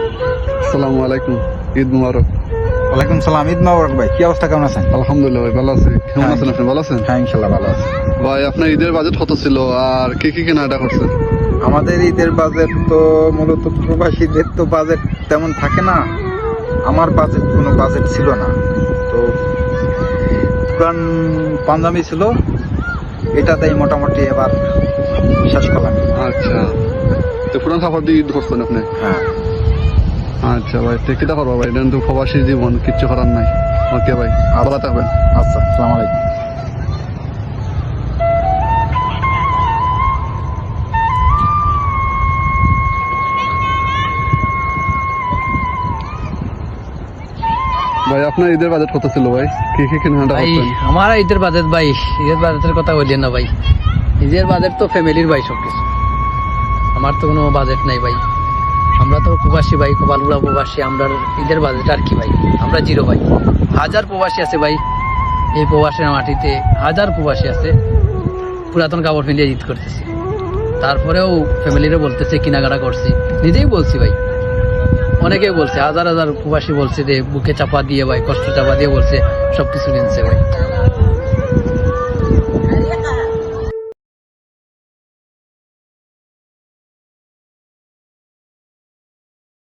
আসসালামু আলাইকুম, ঈদ মুবারক। ওয়ালাইকুম সালাম, ঈদ মোবারক ভাই। কি অবস্থা, কেমন আছেন? আলহামদুলিল্লাহ ভাই, ভালো আছি। কেমন আছেন আপনি? ভালো আছেন? হ্যাঁ, ইনশাল্লাহ ভালো আছি। ভাই আপনার ঈদের বাজেট কত ছিল আর কি কি কেনাকাটা করছেন? আমাদের ঈদের বাজেট তো মূলত প্রবাসীদের তো বাজেট তেমন থাকে না। আমার কোনো বাজেট ছিল না। তো পুরান পাঞ্জাবি ছিল, এটাতেই মোটামুটি এবার শেষ করলাম। আচ্ছা, তো পুরান কাপড় দিয়ে ঈদ করছেন আপনি? হ্যাঁ। আচ্ছা ভাই, তো কিটা করবো ভাই, এটা তো প্রবাসী জীবন, কিচ্ছু করার নাই। ওকে ভাই, ভালো থাকবেন। আচ্ছা, আসসালামু আলাইকুম। ভাই আপনার ঈদের বাজেট কত ছিল ভাই? কি কি কেনাকাটা ভাই করছেন? আমার ঈদের বাজেট ভাই, ঈদের বাজেটের কথা বললেন না ভাই। ঈদের বাজেট তো ফ্যামিলির ভাই, সবকিছু। আমার তো কোনো বাজেট নাই ভাই। আমরা তো প্রবাসী ভাই, কপালগুলা প্রবাসী। আমরা ঈদের বাজেট আর কি ভাই, আমরা জিরো ভাই। হাজার প্রবাসী আছে ভাই, এই প্রবাসের মাটিতে হাজার প্রবাসী আছে, পুরাতন কাপড় ফেলিয়ে ঈদ করতেছে। তারপরেও ফ্যামিলিরও বলতেছে কেনাকাটা করছি, নিজেই বলছি ভাই। অনেকেই বলছে, হাজার হাজার প্রবাসী বলছে যে বুকে চাপা দিয়ে ভাই, কষ্ট চাপা দিয়ে বলছে সবকিছু কিনছে ভাই।